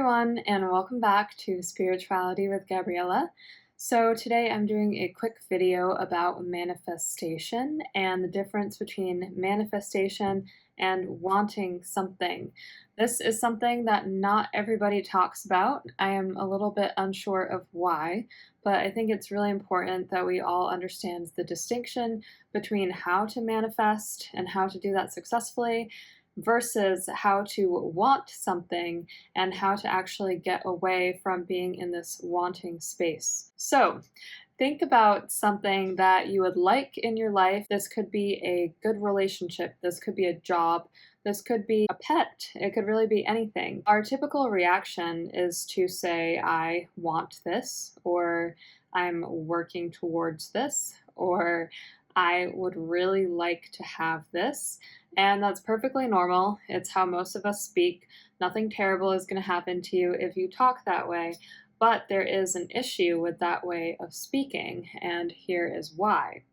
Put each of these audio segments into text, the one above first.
everyone, and welcome back to Spirituality with Gabriella. So today I'm doing a quick video about manifestation and the difference between manifestation and wanting something. This is something that not everybody talks about. I am a little bit unsure of why, but I think it's really important that we all understand the distinction between how to manifest and how to do that successfully versus how to want something and how to actually get away from being in this wanting space. So, think about something that you would like in your life. This could be a good relationship, this could be a job, this could be a pet, it could really be anything. Our typical reaction is to say, I want this, or I'm working towards this, or I would really like to have this. And that's perfectly normal. It's how most of us speak. Nothing terrible is going to happen to you if you talk that way. But there is an issue with that way of speaking, and here is why.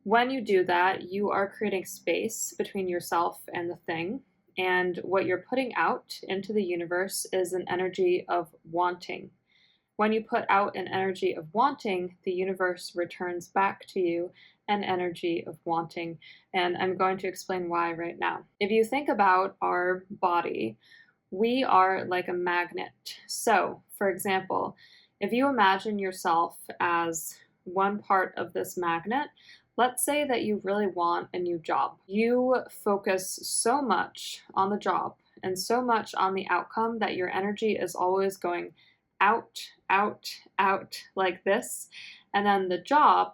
When you do that, you are creating space between yourself and the thing, and what you're putting out into the universe is an energy of wanting. When you put out an energy of wanting, the universe returns back to you an energy of wanting, and I'm going to explain why right now. If you think about our body, we are like a magnet. So, for example, if you imagine yourself as one part of this magnet, let's say that you really want a new job. You focus so much on the job and so much on the outcome that your energy is always going out, out, out like this. And then the job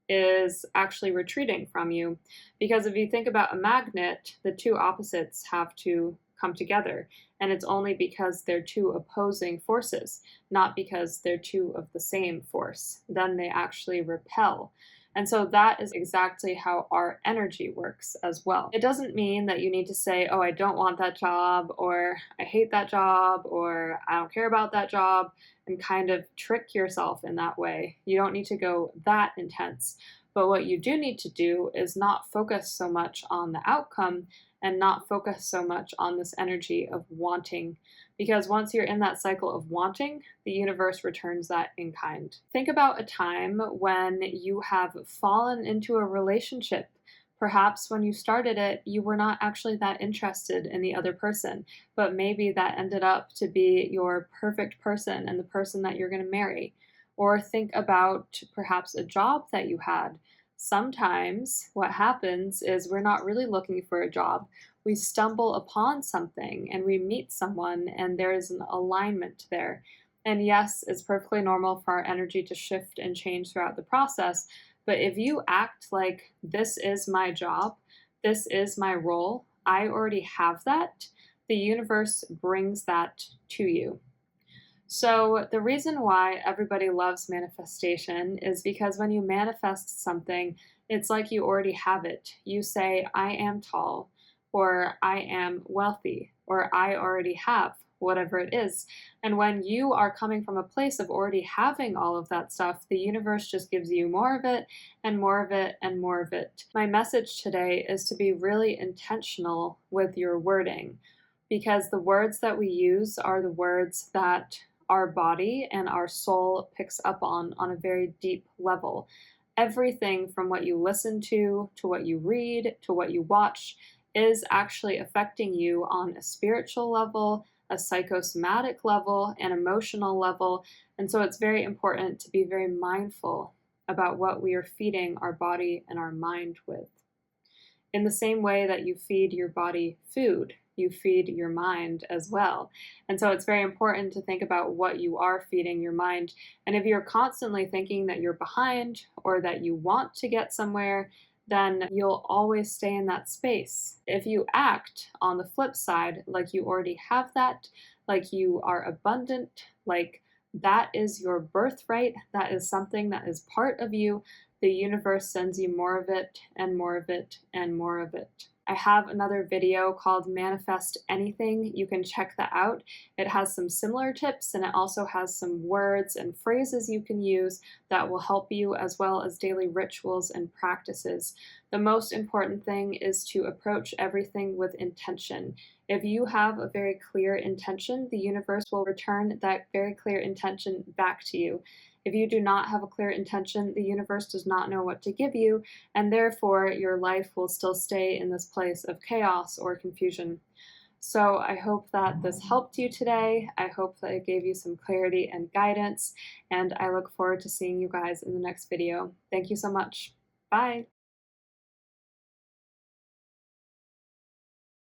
is actually retreating from you. Because if you think about a magnet, the two opposites have to come together. And it's only because they're two opposing forces, not because they're two of the same force. Then they actually repel. And so that is exactly how our energy works as well. It doesn't mean that you need to say, oh, I don't want that job, or I hate that job, or I don't care about that job, and kind of trick yourself in that way. You don't need to go that intense. But what you do need to do is not focus so much on the outcome and not focus so much on this energy of wanting. Because once you're in that cycle of wanting, the universe returns that in kind. Think about a time when you have fallen into a relationship. Perhaps when you started it, you were not actually that interested in the other person, but maybe that ended up to be your perfect person and the person that you're going to marry. Or think about perhaps a job that you had. Sometimes what happens is we're not really looking for a job. We stumble upon something and we meet someone and there's an alignment there. And yes, it's perfectly normal for our energy to shift and change throughout the process. But if you act like this is my job, this is my role, I already have that, the universe brings that to you. So the reason why everybody loves manifestation is because when you manifest something, it's like you already have it. You say, I am tall, or I am wealthy, or I already have whatever it is. And when you are coming from a place of already having all of that stuff, the universe just gives you more of it and more of it and more of it. My message today is to be really intentional with your wording, because the words that we use are the words that our body and our soul picks up on a very deep level. Everything from what you listen to what you read, to what you watch, is actually affecting you on a spiritual level, a psychosomatic level, an emotional level. And so it's very important to be very mindful about what we are feeding our body and our mind with. In the same way that you feed your body food, you feed your mind as well. And so it's very important to think about what you are feeding your mind. And if you're constantly thinking that you're behind or that you want to get somewhere, then you'll always stay in that space. If you act on the flip side, like you already have that, like you are abundant, like that is your birthright, that is something that is part of you, the universe sends you more of it and more of it and more of it. I have another video called Manifest Anything. You can check that out. It has some similar tips and it also has some words and phrases you can use that will help you, as well as daily rituals and practices. The most important thing is to approach everything with intention. If you have a very clear intention, the universe will return that very clear intention back to you. If you do not have a clear intention, the universe does not know what to give you, and therefore your life will still stay in this place of chaos or confusion. So I hope that this helped you today. I hope that it gave you some clarity and guidance, and I look forward to seeing you guys in the next video. Thank you so much. Bye.